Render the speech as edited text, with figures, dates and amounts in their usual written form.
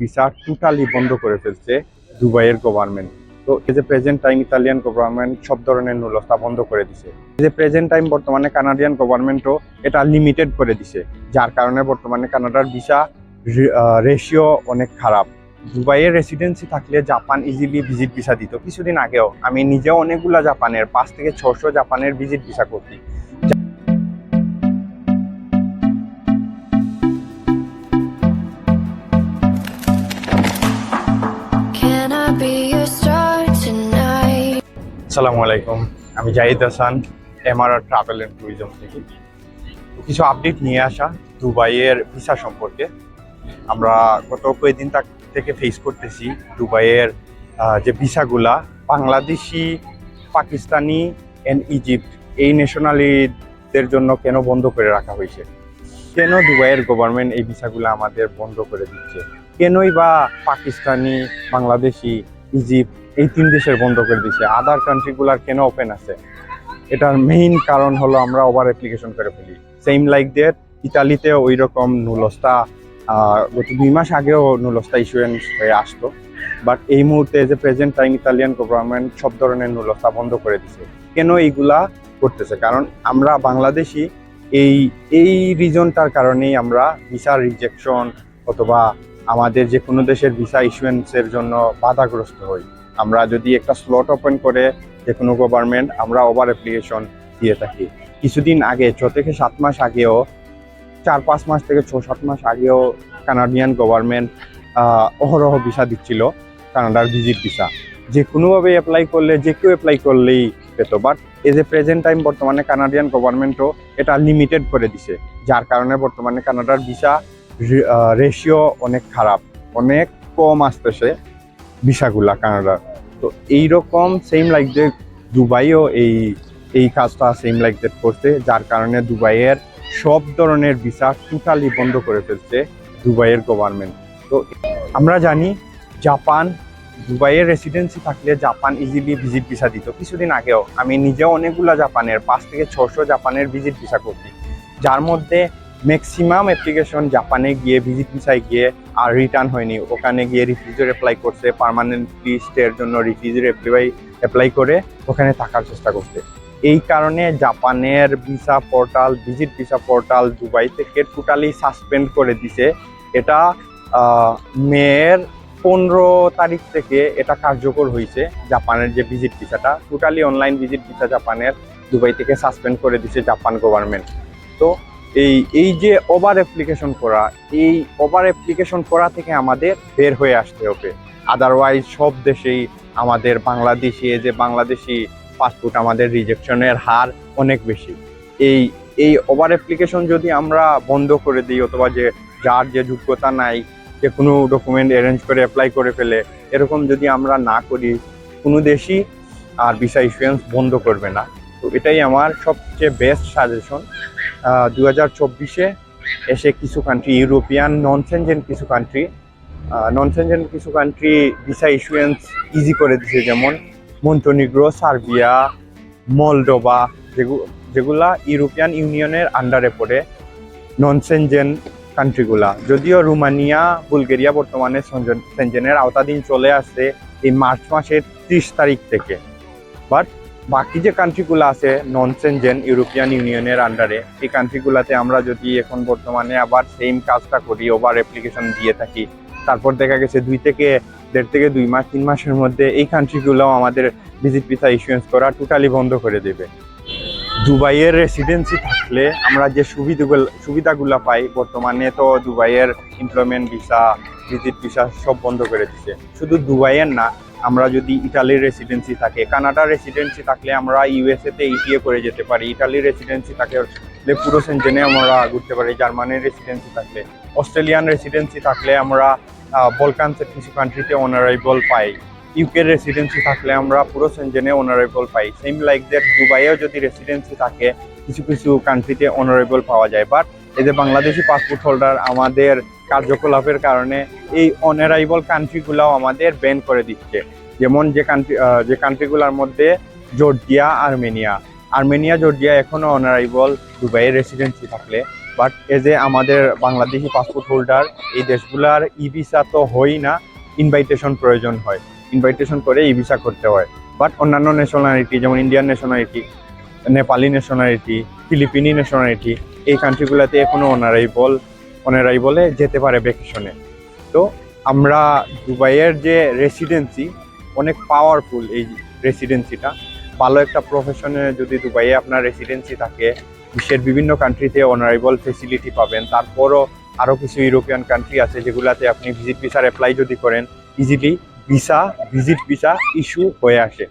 Visa totally বন্ধ করে ফেলছে দুবাইয়ের গভর্নমেন্ট। তো এই যে প্রেজেন্ট টাইম ইতালিয়ান গভর্নমেন্ট সব ধরনের নুলস্থা বন্ধ করে দিছে। এই যে প্রেজেন্ট টাইম বর্তমানে কানাডিয়ান গভর্নমেন্টও এটা লিমিটেড করে দিছে, যার কারণে বর্তমানে কানাডার ভিসা রেশিও অনেক খারাপ। দুবাইয়ের রেসিডেন্সি থাকলে জাপান ইজিলি ভিজিট ভিসা দিত। কিছুদিন আগেও আমি নিজেও অনেকগুলা জাপানের 5 থেকে 600 জাপানের ভিজিট ভিসা করছি। আসসালামু আলাইকুম, আমি Zahid Hasan, MRR travel and tourism থেকে কিছু আপডেট নিয়ে আসা দুবাইয়ের ভিসা সম্পর্কে। আমরা গত কয়েকদিন থেকে ফেস করতেছি দুবাইয়ের যে ভিসাগুলা বাংলাদেশি, পাকিস্তানি অ্যান্ড ইজিপ্ট এই ন্যাশনালিটিদের জন্য কেন বন্ধ করে রাখা হয়েছে, কেন দুবাইয়ের গভর্নমেন্ট এই ভিসাগুলো আমাদের বন্ধ করে দিচ্ছে, কেনই বা পাকিস্তানি, বাংলাদেশি, ইজিপ্ট এই 3 দেশের বন্ধ করে দিচ্ছে, আদার কান্ট্রিগুলার কেন ওপেন আছে। এটার মেইন কারণ হলো আমরা ওভার অ্যাপ্লিকেশন করে ফেলি। সেম লাইক দ্যাট ইতালিতে ওই রকম নুলস্থা গত 2 মাস আগেও নুলস্থা ইস্যুয়েন্স হয়ে আসতো, বাট এই মুহূর্তে যে প্রেজেন্ট টাইম ইতালিয়ান গভর্নমেন্ট সব ধরনের নুলস্থা বন্ধ করে দিছে। কেন এইগুলা করতেছে? কারণ আমরা বাংলাদেশি এই রিজনটার কারণেই আমরা ভিসা রিজেকশন অথবা আমাদের যে কোনো দেশের ভিসা ইস্যুয়েন্সের জন্য বাধাগ্রস্ত হই। আমরা যদি একটা স্লট ওপেন করে যে কোনো গভর্নমেন্ট, আমরা ওভার অ্যাপ্লিকেশন দিয়ে থাকি। কিছুদিন আগে 6 থেকে 7 মাস আগেও, 4-5 মাস থেকে 6-7 মাস আগেও কানাডিয়ান গভর্নমেন্ট অহরহ ভিসা দিচ্ছিল, কানাডার ভিজিট ভিসা। যে কোনোভাবে অ্যাপ্লাই করলে, যে কেউ অ্যাপ্লাই করলেই পেত। বাট এই যে প্রেজেন্ট টাইম বর্তমানে কানাডিয়ান গভর্নমেন্টও এটা লিমিটেড করে দিছে, যার কারণে বর্তমানে কানাডার ভিসা রেশিও অনেক খারাপ, অনেক কম আসতেছে ভিসাগুলা কানাডার। তো এইরকম সেম লাইক যে দুবাইও এই কাজটা সেম লাইক দ্যাট করছে, যার কারণে দুবাইয়ের সব ধরনের ভিসা টোটালি বন্ধ করে ফেলছে দুবাইয়ের গভর্নমেন্ট। তো আমরা জানি জাপান, দুবাইয়ের রেসিডেন্সি থাকলে জাপান ইজিলি ভিজিট ভিসা দিত। কিছুদিন আগেও আমি নিজেও অনেকগুলা জাপানের 5 থেকে 600 জাপানের ভিজিট ভিসা করছি, যার মধ্যে ম্যাক্সিমাম অ্যাপ্লিকেশন জাপানে গিয়ে ভিজিট ভিসায় গিয়ে আর রিটার্ন হয়নি। ওখানে গিয়ে রিফিউজির অ্যাপ্লাই করছে, পার্মানেন্টলি স্টের জন্য রিফিউজির অ্যাপ্লাই করে ওখানে থাকার চেষ্টা করছে। এই কারণে জাপানের visa portal, visit visa portal Dubai থেকে টোটালি সাসপেন্ড করে দিছে। এটা মের 15 তারিখ থেকে এটা কার্যকর হয়েছে। জাপানের যে ভিজিট ভিসাটা, টোটালি অনলাইন ভিজিট ভিসা জাপানের দুবাই থেকে সাসপেন্ড করে দিছে জাপান গভর্নমেন্ট। তো এই যে ওভার অ্যাপ্লিকেশন করা থেকে আমাদের বের হয়ে আসতে হবে। আদারওয়াইজ সব দেশেই আমাদের বাংলাদেশি পাসপোর্ট আমাদের রিজেকশনের হার অনেক বেশি। এই ওভার অ্যাপ্লিকেশন যদি আমরা বন্ধ করে দিই, অথবা যার যে যোগ্যতা নাই যে কোনো ডকুমেন্ট অ্যারেঞ্জ করে অ্যাপ্লাই করে ফেলে, এরকম যদি আমরা না করি, কোনো দেশই আর ভিসা ইস্যুয়েন্স বন্ধ করবে না। তো এটাই আমার সবচেয়ে বেস্ট সাজেশন। 2024-এ এসে কিছু কান্ট্রি, ইউরোপিয়ান নন সেনজেন কিছু কান্ট্রি ভিসা ইস্যুয়েন্স ইজি করে দিছে, যেমন মন্টেনিগ্রো, সার্বিয়া, মলডোভা, যেগুলা ইউরোপিয়ান ইউনিয়নের আন্ডারে পড়ে নন সেনজেন কান্ট্রিগুলা। যদিও রোমানিয়া, বুলগেরিয়া বর্তমানে সেনজেনের আওতাধীন চলে আসছে এই মার্চ মাসের 30 তারিখ থেকে, বাট বাকি যে কান্ট্রিগুলো আছে নন সেনজেন ইউরোপিয়ান ইউনিয়নের আন্ডারে, এই কান্ট্রিগুলোতে আমরা যদি এখন বর্তমানে আবার সেম কাজটা করি, ওভার অ্যাপ্লিকেশন দিয়ে থাকি, তারপর দেখা গেছে 1.5 থেকে 2 মাস 3 মাসের মধ্যে এই কান্ট্রিগুলোও আমাদের ভিজিট ভিসা ইস্যুয়েন্স করা টোটালি বন্ধ করে দেবে। দুবাইয়ের রেসিডেন্সি থাকলে আমরা যে সুবিধাগুলো পাই, বর্তমানে তো দুবাইয়ের এমপ্লয়মেন্ট ভিসা, ভিজিট ভিসা সব বন্ধ করে দিচ্ছে। শুধু দুবাইয়ের না, আমরা যদি ইটালির রেসিডেন্সি থাকে, কানাডার রেসিডেন্সি থাকলে আমরা ইউএসএতে ইটিএ করে যেতে পারি, ইটালির রেসিডেন্সি থাকলে পুরো সেনজেনে আমরা ঘুরতে পারি, জার্মানির রেসিডেন্সি থাকলে, অস্ট্রেলিয়ান রেসিডেন্সি থাকলে আমরা বলকানসের কিছু কান্ট্রিতে অনারেবল পাই, ইউকের রেসিডেন্সি থাকলে আমরা পুরো সেনজেনে অনারেবল পাই। সেম লাইক দ্যাট দুবাইয়েও যদি রেসিডেন্সি থাকে, কিছু কান্ট্রিতে অনারেবল পাওয়া যায়। বাট এই যে বাংলাদেশি পাসপোর্ট হোল্ডার আমাদের কার্যকলাপের কারণে এই অনারাইবল কান্ট্রিগুলাও আমাদের ব্যান করে দিচ্ছে। যেমন যে কান্ট্রিগুলোর মধ্যে জর্জিয়া, আর্মেনিয়া, জর্জিয়া এখনো অনারাইবল দুবাইয়ের রেসিডেন্সি থাকলে। বাট এজ এ আমাদের বাংলাদেশি পাসপোর্ট হোল্ডার এই দেশগুলার ই ভিসা তো হয়ই না, ইনভাইটেশন প্রয়োজন হয়, ইনভাইটেশন করে ই ভিসা করতে হয়। বাট অন্যান্য ন্যাশনালিটি যেমন Indian nationality, Nepali nationality, Filipino nationality, এই কান্ট্রিগুলোতে এখনো অনারাইবলে যেতে পারে ভ্যাকেশনে। তো আমরা দুবাইয়ের যে রেসিডেন্সি অনেক পাওয়ারফুল, এই রেসিডেন্সিটা ভালো একটা প্রফেশনে যদি দুবাইয়ে আপনার রেসিডেন্সি থাকে, বিশ্বের বিভিন্ন কান্ট্রিতে অনারেবল ফেসিলিটি পাবেন। তারপরও আরও কিছু ইউরোপিয়ান কান্ট্রি আছে যেগুলাতে আপনি ভিজিট ভিসার অ্যাপ্লাই যদি করেন, ইজিলি ভিজিট ভিসা ইস্যু হয়ে আসে।